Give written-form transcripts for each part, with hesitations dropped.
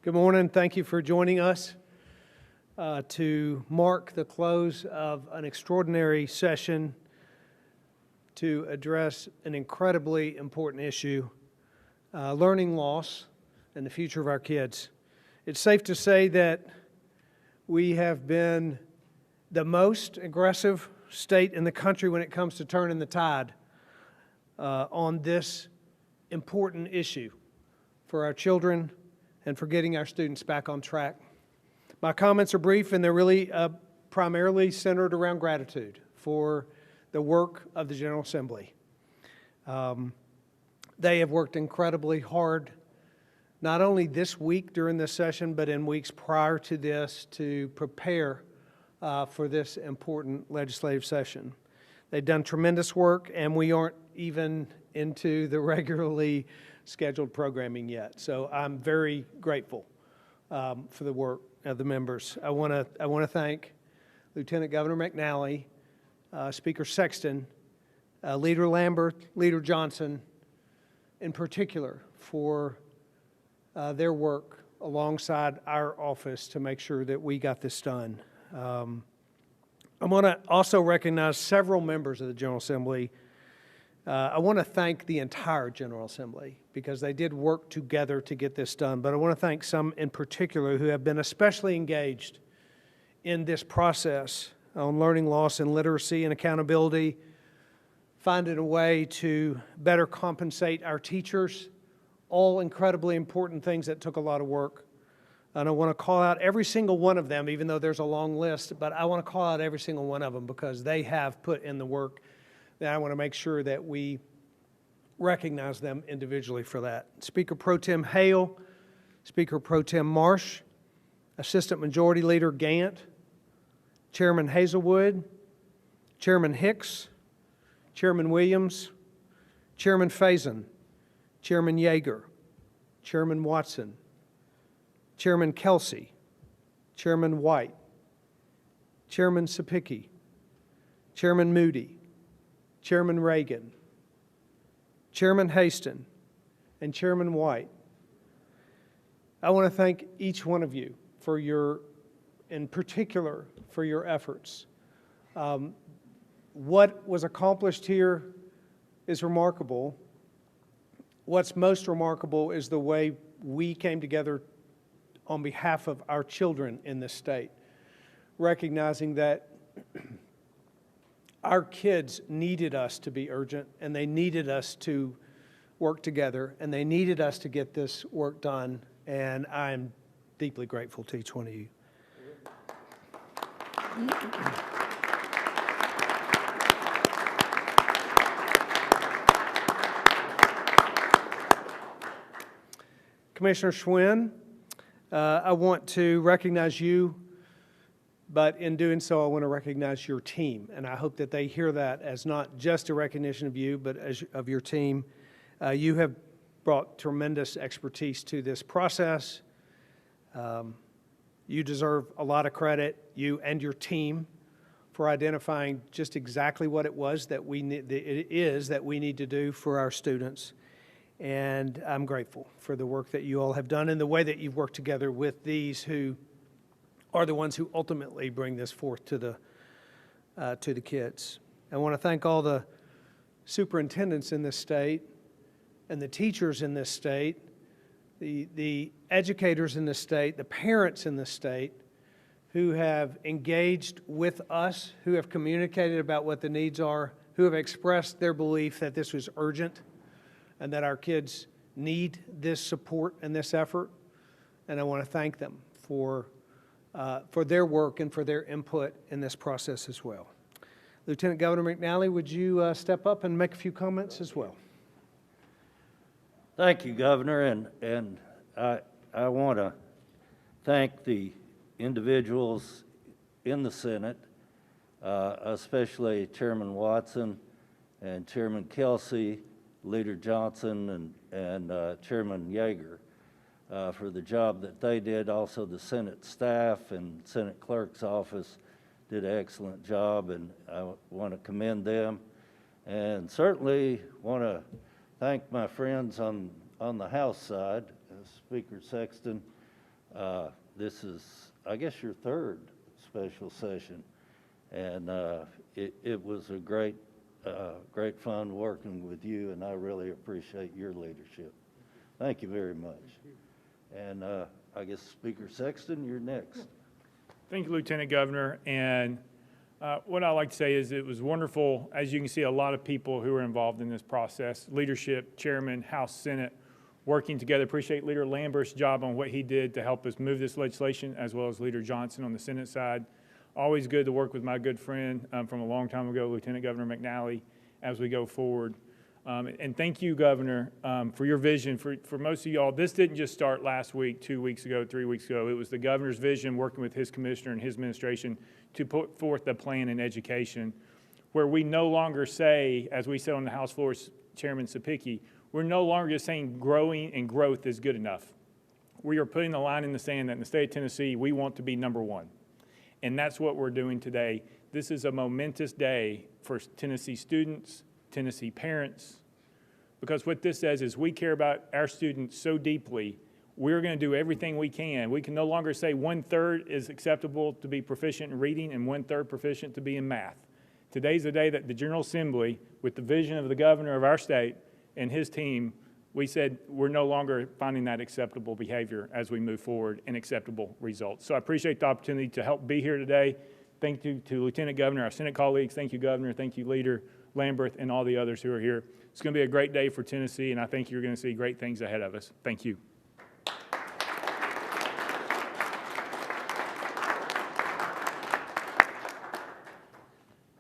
Good morning. Thank you for joining us to mark the close of an extraordinary session to address an incredibly important issue, learning loss and the future of our kids. It's safe to say that we have been the most aggressive state in the country when it comes to turning the tide on this important issue for our children and for getting our students back on track. My comments are brief, and they're really primarily centered around gratitude for the work of the General Assembly. They have worked incredibly hard, not only this week during this session, but in weeks prior to this to prepare for this important legislative session. They've done tremendous work, and we aren't even into the regularly scheduled programming yet. So I'm very grateful for the work of the members. I want to thank Lieutenant Governor McNally, Speaker Sexton, Leader Lambert, Leader Johnson, in particular, for their work alongside our office to make sure that we got this done. I want to also recognize several members of the General Assembly. I want to thank the entire General Assembly because they did work together to get this done. But I want to thank some in particular who have been especially engaged in this process on learning loss and literacy and accountability, finding a way to better compensate our teachers, all incredibly important things that took a lot of work. And I want to call out every single one of them, even though there's a long list, but I want to call out every single one of them because they have put in the work. And I want to make sure that we recognize them individually for that. Speaker Pro Tem Hale, Speaker Pro Tem Marsh, Assistant Majority Leader Gant, Chairman Hazelwood, Chairman Hicks, Chairman Williams, Chairman Faison, Chairman Yeager, Chairman Watson, Chairman Kelsey, Chairman White, Chairman Sapicki, Chairman Moody, Chairman Reagan, Chairman Haston, and Chairman White. I want to thank each one of you for in particular, for your efforts. What was accomplished here is remarkable. What's most remarkable is the way we came together on behalf of our children in this state, recognizing that our kids needed us to be urgent, and they needed us to work together, and they needed us to get this work done, and I'm deeply grateful to each one of you. Commissioner Schwinn, I want to recognize you, but in doing so, I want to recognize your team, and I hope that they hear that as not just a recognition of you, but as of your team. You have brought tremendous expertise to this process. You deserve a lot of credit, you and your team, for identifying just exactly what it is that we need to do for our students. And I'm grateful for the work that you all have done and the way that you've worked together with these who are the ones who ultimately bring this forth to the kids. I want to thank all the superintendents in this state and the teachers in this state, the educators in this state, the parents in this state who have engaged with us, who have communicated about what the needs are, who have expressed their belief that this was urgent and that our kids need this support and this effort. And I want to thank them for their work and for their input in this process as well. Lieutenant Governor McNally, would you step up and make a few comments as well? Thank you, Governor, and I want to thank the individuals in the Senate, especially Chairman Watson and Chairman Kelsey, Leader Johnson, and Chairman Yeager for the job that they did. Also the Senate staff and Senate Clerk's office did an excellent job, and I want to commend them. And certainly want to thank my friends on the House side, Speaker Sexton, This is, I guess, your third special session, and it was a great fun working with you, and I really appreciate your leadership. Thank you very much. And I guess Speaker Sexton, you're next. Thank you, Lieutenant Governor. And what I like to say is it was wonderful. As you can see, a lot of people who were involved in this process, leadership, chairman, House, Senate, working together. Appreciate Leader Lambert's job on what he did to help us move this legislation, as well as Leader Johnson on the Senate side. Always good to work with my good friend from a long time ago, Lieutenant Governor McNally, as we go forward. And thank you, Governor, for your vision. For most of y'all, this didn't just start last week, 2 weeks ago, 3 weeks ago. It was the governor's vision, working with his commissioner and his administration, to put forth a plan in education where we no longer say, as we said on the House floor, Chairman Sapicki, we're no longer just saying growing and growth is good enough. We are putting the line in the sand that in the state of Tennessee, we want to be number one. And that's what we're doing today. This is a momentous day for Tennessee students, Tennessee parents, because what this says is we care about our students so deeply, we're going to do everything we can. We can no longer say 1/3 is acceptable to be proficient in reading and 1/3 proficient to be in math. Today's the day that the General Assembly, with the vision of the governor of our state and his team, we said we're no longer finding that acceptable behavior as we move forward and acceptable results. So I appreciate the opportunity to help be here today. Thank you to Lieutenant Governor, our Senate colleagues. Thank you, Governor. Thank you, Leader Lambert, and all the others who are here. It's going to be a great day for Tennessee, and I think you're going to see great things ahead of us. Thank you.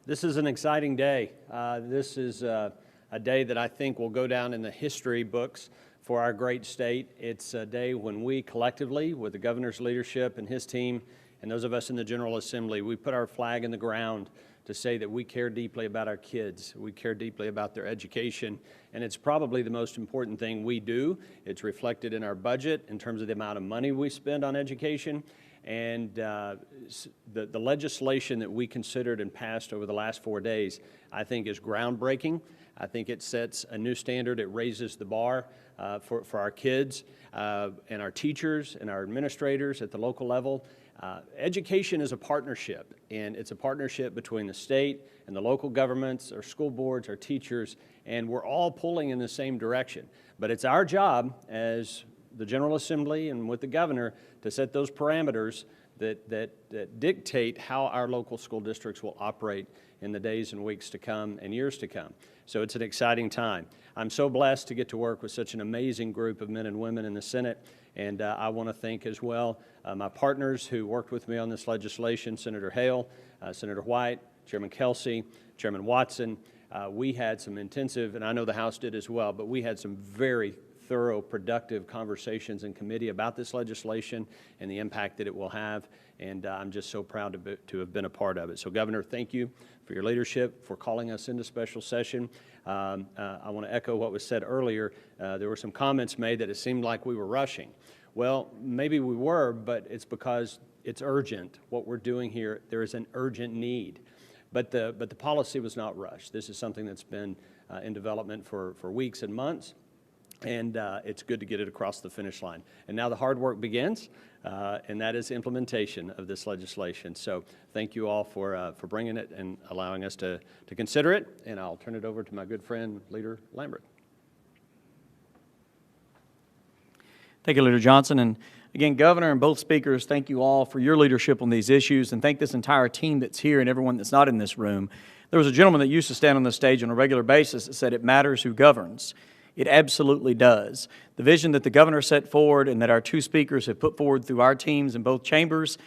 This is an exciting day. This is a day that I think will go down in the history books for our great state. It's a day when we collectively, with the governor's leadership and his team, and those of us in the General Assembly, we put our flag in the ground to say that we care deeply about our kids. We care deeply about their education, and it's probably the most important thing we do. It's reflected in our budget in terms of the amount of money we spend on education. And the legislation that we considered and passed over the last 4 days, I think, is groundbreaking. I think it sets a new standard. It raises the bar for our kids and our teachers and our administrators at the local level. Education is a partnership, and it's a partnership between the state and the local governments, our school boards, our teachers, and we're all pulling in the same direction. But it's our job as the General Assembly and with the governor to set those parameters that dictate how our local school districts will operate in the days and weeks to come and years to come. So it's an exciting time. I'm so blessed to get to work with such an amazing group of men and women in the Senate, and I want to thank as well my partners who worked with me on this legislation, Senator Hale, Senator White, Chairman Kelsey, Chairman Watson. We had some intensive, and I know the House did as well, but we had some very thorough, productive conversations in committee about this legislation and the impact that it will have, and I'm just so proud to have been a part of it. So, Governor, thank you for your leadership, for calling us into special session. I want to echo what was said earlier. There were some comments made that it seemed like we were rushing. Well, maybe we were, but it's because it's urgent. What we're doing here, there is an urgent need. But the policy was not rushed. This is something that's been in development for weeks and months. And it's good to get it across the finish line. And now the hard work begins, and that is implementation of this legislation. So thank you all for bringing it and allowing us to consider it. And I'll turn it over to my good friend, Leader Lambert. Thank you, Leader Johnson. And again, Governor and both speakers, thank you all for your leadership on these issues, and thank this entire team that's here and everyone that's not in this room. There was a gentleman that used to stand on this stage on a regular basis that said, "It matters who governs." It absolutely does. The vision that the governor set forward and that our two speakers have put forward through our teams in both chambers,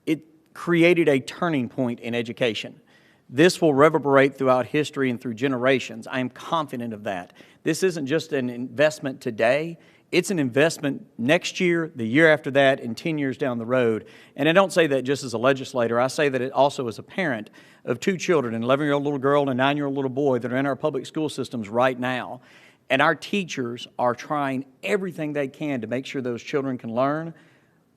it created a turning point in education. This will reverberate throughout history and through generations. I am confident of that. This isn't just an investment today. It's an investment next year, the year after that, and 10 years down the road. And I don't say that just as a legislator. I say that it also as a parent of two children, an 11-year-old little girl and a 9-year-old little boy that are in our public school systems right now. And our teachers are trying everything they can to make sure those children can learn.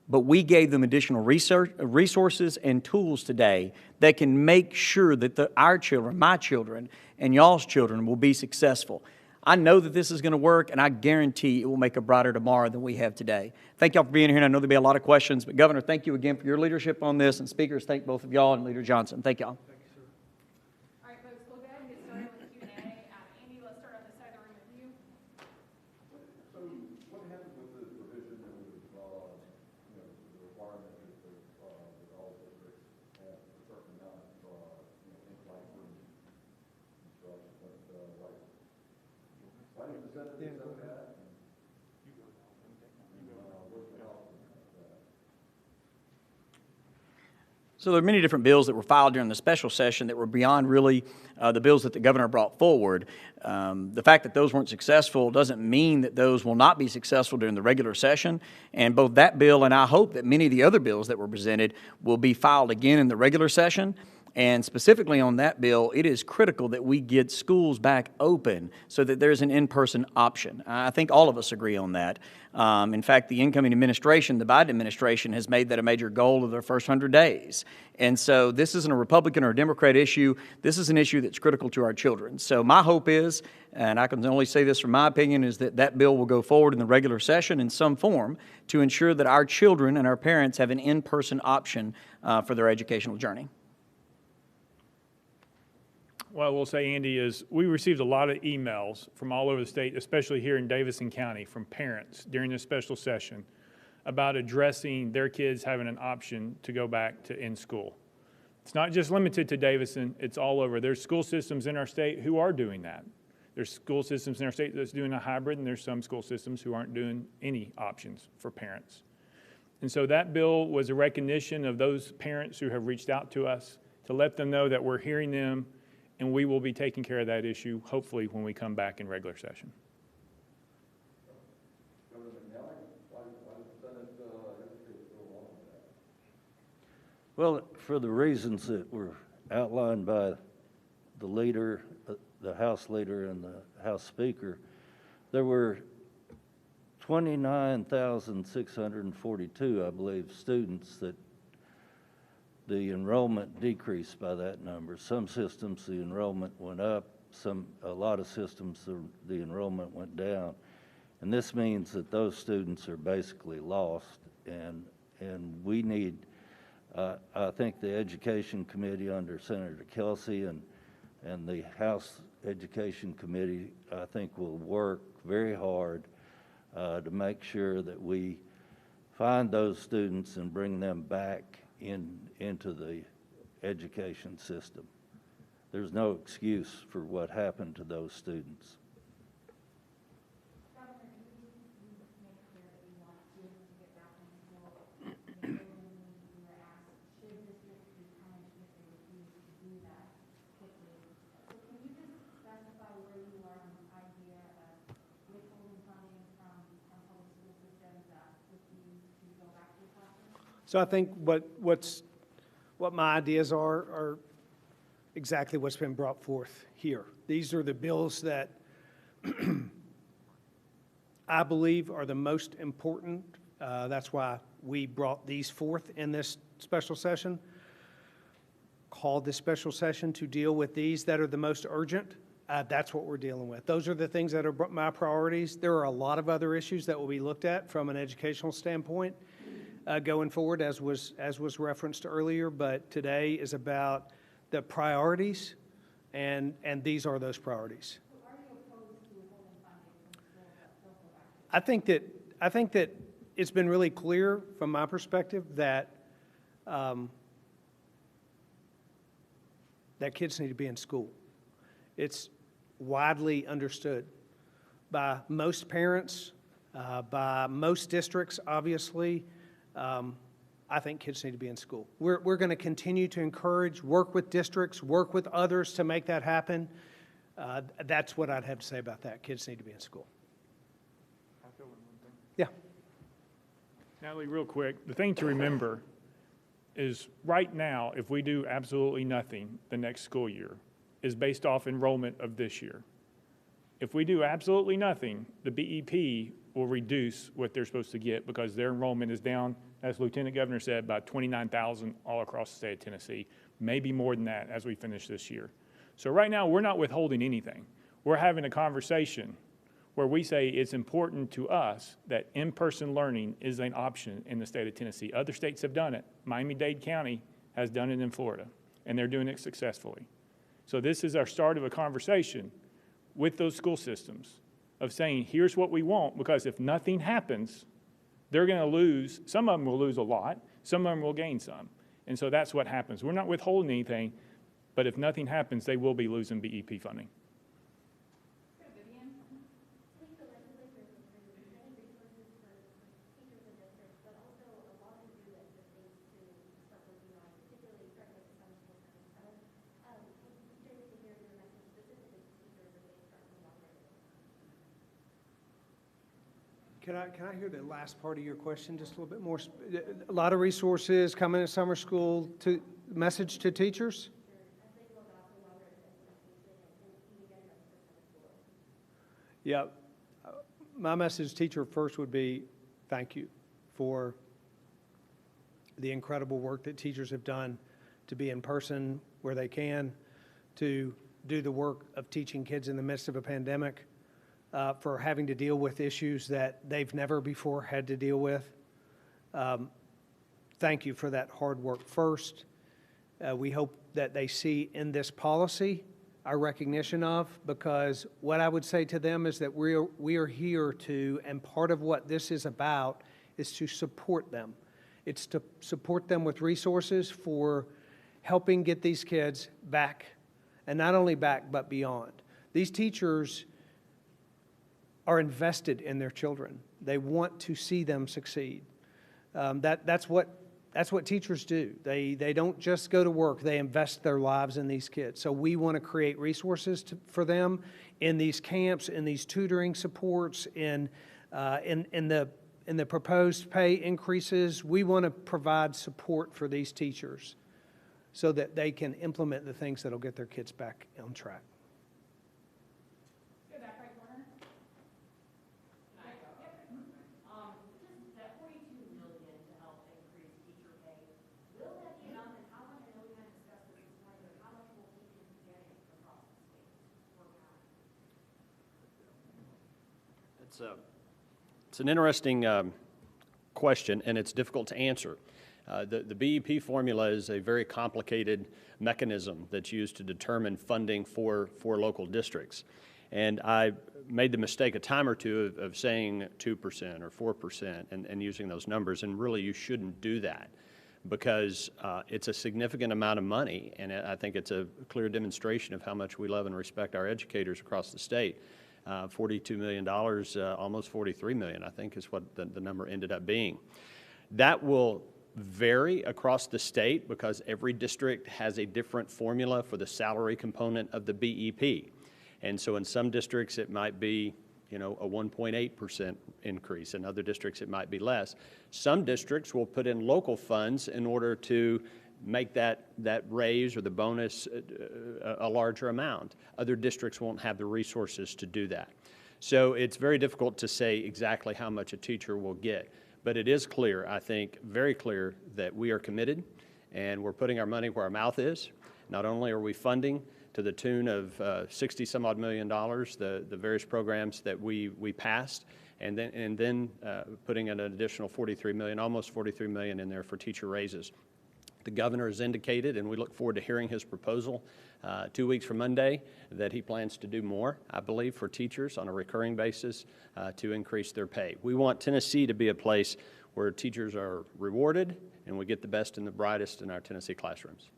But we gave them additional resources and tools today that can make sure that our children, my children, and y'all's children will be successful. I know that this is going to work, and I guarantee it will make a brighter tomorrow than we have today. Thank y'all for being here, and I know there'll be a lot of questions, but Governor, thank you again for your leadership on this, and speakers, thank both of y'all and Leader Johnson. Thank y'all. All right, folks, we'll go ahead and get started with Q&A. Andy, let's start on this side of the room with you. So what happened with the provision that was, the requirement that all districts have a certain amount of, things like rooms and stuff, but, why didn't the Senate do that? So there are many different bills that were filed during the special session that were beyond really the bills that the governor brought forward. The fact that those weren't successful doesn't mean that those will not be successful during the regular session. And both that bill and I hope that many of the other bills that were presented will be filed again in the regular session. And specifically on that bill, it is critical that we get schools back open so that there's an in-person option. I think all of us agree on that. In fact, the incoming administration, the Biden administration, has made that a major goal of their first 100 days. And so this isn't a Republican or a Democrat issue. This is an issue that's critical to our children. So my hope is, and I can only say this from my opinion, is that that bill will go forward in the regular session in some form to ensure that our children and our parents have an in-person option for their educational journey. What I will say, Andy, is we received a lot of emails from all over the state, especially here in Davidson County, from parents during this special session about addressing their kids having an option to go back to in-school. It's not just limited to Davidson, it's all over. There's school systems in our state who are doing that. There's school systems in our state that's doing a hybrid, and there's some school systems who aren't doing any options for parents. And so that bill was a recognition of those parents who have reached out to us to let them know that we're hearing them, and we will be taking care of that issue, hopefully, when we come back in regular session. Well, for the reasons that were outlined by the leader, the House leader and the House Speaker, there were 29,642, I believe, students that the enrollment decreased by that number. Some systems, the enrollment went up. A lot of systems, the enrollment went down. And this means that those students are basically lost. And we need, I think the Education Committee under Senator Kelsey and the House Education Committee, I think, will work very hard to make sure that we find those students and bring them back into the education system. There's no excuse for what happened to those students. Governor, can you make clear that you want students to get back in school? You were asked, should districts be punished if they refuse to do that quickly? So can you just specify where you are on the idea of withholding funding from public school systems that refuse to go back to the classroom? So I think what my ideas are exactly what's been brought forth here. These are the bills that I believe are the most important. That's why we brought these forth in this special session, called this special session to deal with these that are the most urgent. That's what we're dealing with. Those are the things that are my priorities. There are a lot of other issues that will be looked at from an educational standpoint going forward, as was referenced earlier, but today is about the priorities, and these are those priorities. So are you opposed to withholding funding from schools that still go back to the I think that it's been really clear from my perspective that that kids need to be in school. It's widely understood by most parents, by most districts, obviously. I think kids need to be in school. We're going to continue to encourage, work with districts, work with others to make that happen. That's what I'd have to say about that. Kids need to be in school. Yeah. Natalie, real quick, the thing to remember is right now, if we do absolutely nothing the next school year, is based off enrollment of this year. If we do absolutely nothing, the BEP will reduce what they're supposed to get because their enrollment is down, as Lieutenant Governor said, by 29,000 all across the state of Tennessee, maybe more than that as we finish this year. So right now, we're not withholding anything. we're having a conversation where we say it's important to us that in-person learning is an option in the state of Tennessee. Other states have done it. Miami-Dade County has done it in Florida, and they're doing it successfully. So this is our start of a conversation with those school systems of saying, here's what we want, because if nothing happens, they're going to lose. Some of them will lose a lot. Some of them will gain some. And so that's what happens. We're not withholding anything, but if nothing happens, they will be losing BEP funding. Can I hear the last part of your question just a little bit more? A lot of resources coming to summer school, to message to teachers? Yeah, my message to teacher first would be thank you for the incredible work that teachers have done to be in person where they can, to do the work of teaching kids in the midst of a pandemic, for having to deal with issues that they've never before had to deal with. Thank you for that hard work first. We hope that they see in this policy our recognition of, because what I would say to them is that we are here to, and part of what this is about is to support them. It's to support them with resources for helping get these kids back, and not only back, but beyond. These teachers are invested in their children. They want to see them succeed. That's what teachers do. They don't just go to work, they invest their lives in these kids. So we want to create resources for them in these camps, in these tutoring supports, in the proposed pay increases. We want to provide support for these teachers so that they can implement the things that will get their kids back on track. It's an interesting question, and it's difficult to answer. The BEP formula is a very complicated mechanism that's used to determine funding for local districts. And I made the mistake a time or two of saying 2% or 4% and using those numbers, and really you shouldn't do that, because it's a significant amount of money, and I think it's a clear demonstration of how much we love and respect our educators across the state. $42 million, almost $43 million, I think is what the number ended up being. That will vary across the state because every district has a different formula for the salary component of the BEP. And so in some districts it might be, a 1.8% increase. In other districts it might be less. Some districts will put in local funds in order to make that raise or the bonus a larger amount. Other districts won't have the resources to do that. So it's very difficult to say exactly how much a teacher will get. But it is clear, I think, very clear, that we are committed and we're putting our money where our mouth is. Not only are we funding to the tune of 60 some odd million dollars, the various programs that we passed, and then putting an additional 43 million, almost 43 million in there for teacher raises. The governor has indicated, and we look forward to hearing his proposal 2 weeks from Monday, that he plans to do more, I believe, for teachers on a recurring basis to increase their pay. We want Tennessee to be a place where teachers are rewarded and we get the best and the brightest in our Tennessee classrooms.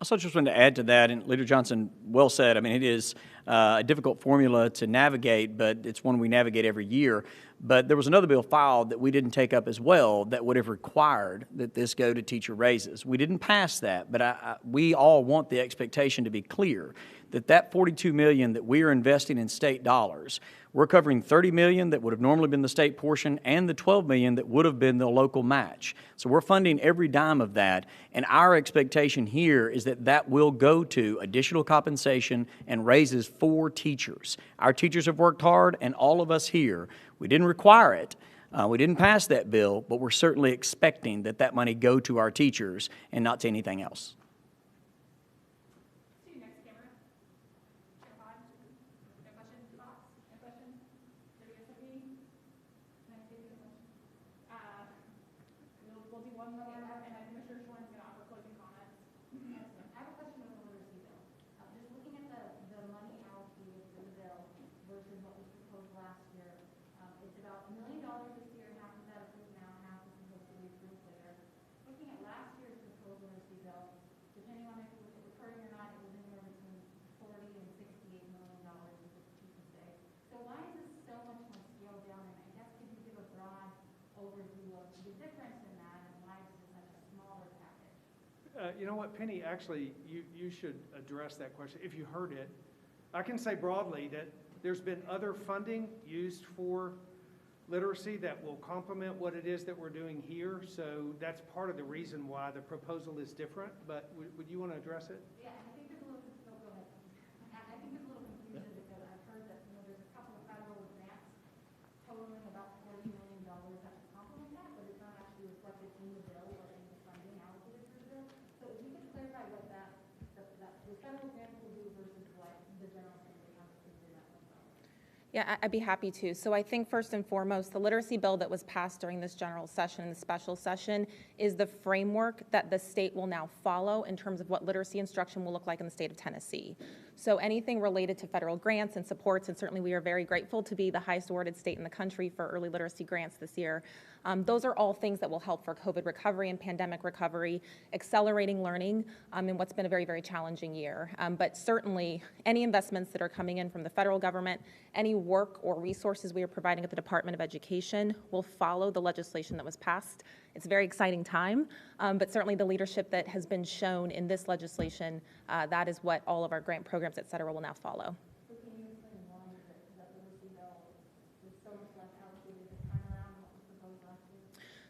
Also just wanted to add to that, and Leader Johnson well said, I mean, it is a difficult formula to navigate, but it's one we navigate every year. But there was another bill filed that we didn't take up as well that would have required that this go to teacher raises. We didn't pass that, but we all want the expectation to be clear that $42 million that we are investing in state dollars, we're covering $30 million that would have normally been the state portion and the $12 million that would have been the local match. So we're funding every dime of that, and our expectation here is that that will go to additional compensation and raises for teachers. Our teachers have worked hard, and all of us here, we didn't require it. We didn't pass that bill, but we're certainly expecting that money go to our teachers and not to anything else. You know what, Penny, actually, you should address that question, if you heard it. I can say broadly that there's been other funding used for literacy that will complement what it is that we're doing here, so that's part of the reason why the proposal is different, but would you want to address it? Yeah, I think there's a little, no, go ahead. I think there's a little confusion because I've heard that, there's a couple of federal grants totaling about $40 million that would complement that, but it's not actually reflected in the bill or in the funding allocated for the bill. So if you could clarify what the federal grants will do versus what the general assembly has to do that one. Yeah, I'd be happy to. So I think first and foremost, the literacy bill that was passed during this general session and the special session is the framework that the state will now follow in terms of what literacy instruction will look like in the state of Tennessee. So anything related to federal grants and supports, and certainly we are very grateful to be the highest awarded state in the country for early literacy grants this year. Those are all things that will help for COVID recovery and pandemic recovery, accelerating learning in what's been a very, very challenging year. But certainly any investments that are coming in from the federal government, any work or resources we are providing at the Department of Education will follow the legislation that was passed. It's a very exciting time, but certainly the leadership that has been shown in this legislation, that is what all of our grant programs, et cetera, will now follow. So can you explain why that literacy bill is so much less allocated this time around than what was proposed last year?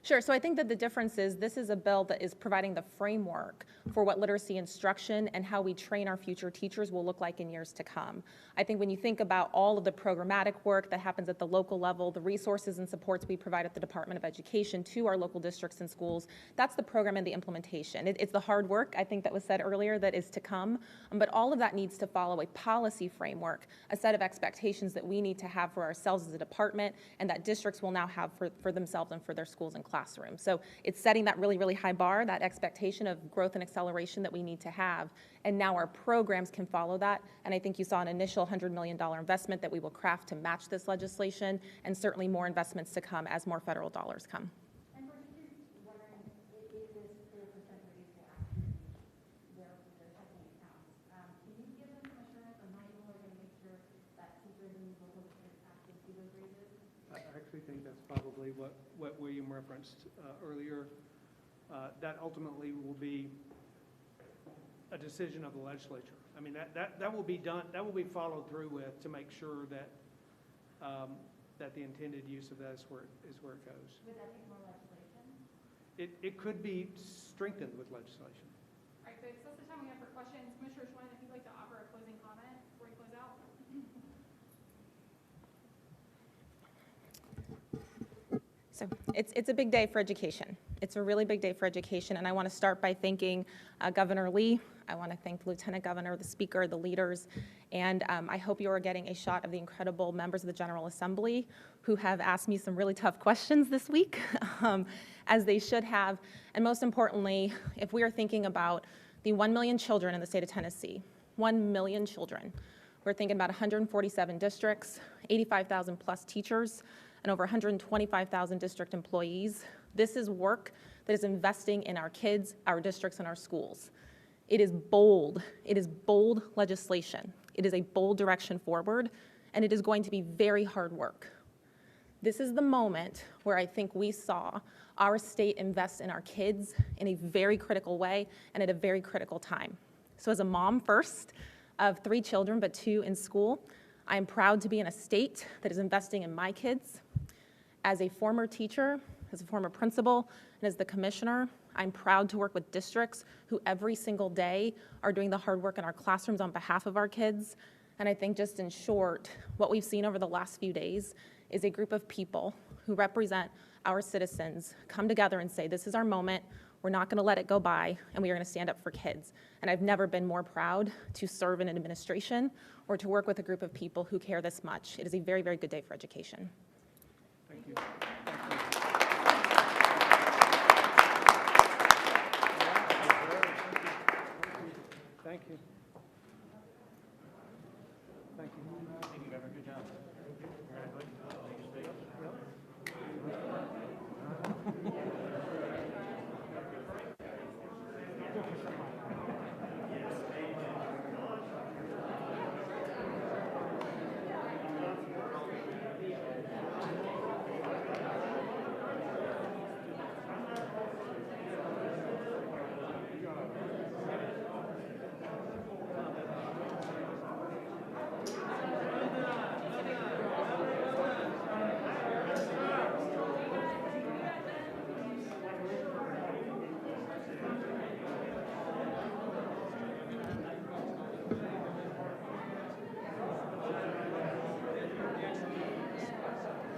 Sure, so I think that the difference is this is a bill that is providing the framework for what literacy instruction and how we train our future teachers will look like in years to come. I think when you think about all of the programmatic work that happens at the local level, the resources and supports we provide at the Department of Education to our local districts and schools, that's the program and the implementation. It's the hard work, I think that was said earlier, that is to come, but all of that needs to follow a policy framework, a set of expectations that we need to have for ourselves as a department and that districts will now have for themselves and for their schools and classrooms. So it's setting that really, really high bar, that expectation of growth and acceleration that we need to have. And now our programs can follow that. And I think you saw an initial $100 million investment that we will craft to match this legislation, and certainly more investments to come as more federal dollars come. And for teachers, wondering if this 4% raise will actually be their checking accounts. Can you give them some assurance on how you are going to make sure that teachers in these local districts actually see those raises? I actually think that's probably what William referenced earlier. That ultimately will be a decision of the legislature. I mean, that will be done, that will be followed through with to make sure that that the intended use of that is where it goes. Would that take more legislation? It could be strengthened with legislation. All right, folks, that's the time we have for questions. Commissioner Schwan, if you'd like to offer a closing comment before we close out. So it's a big day for education. It's a really big day for education, and I want to start by thanking Governor Lee. I want to thank the Lieutenant Governor, the Speaker, the leaders, and I hope you are getting a shot of the incredible members of the General Assembly who have asked me some really tough questions this week, as they should have. And most importantly, if we are thinking about the 1 million children in the state of Tennessee, 1 million children, we're thinking about 147 districts, 85,000 plus teachers, and over 125,000 district employees. This is work that is investing in our kids, our districts, and our schools. It is bold. It is bold legislation. It is a bold direction forward, and it is going to be very hard work. This is the moment where I think we saw our state invest in our kids in a very critical way and at a very critical time. So as a mom first of 3 children, but 2 in school, I am proud to be in a state that is investing in my kids. As a former teacher, as a former principal, and as the commissioner, I'm proud to work with districts who every single day are doing the hard work in our classrooms on behalf of our kids. And I think just in short, what we've seen over the last few days is a group of people who represent our citizens come together and say, this is our moment, we're not going to let it go by, and we are going to stand up for kids. And I've never been more proud to serve in an administration or to work with a group of people who care this much. It is a very, very good day for education. Thank you.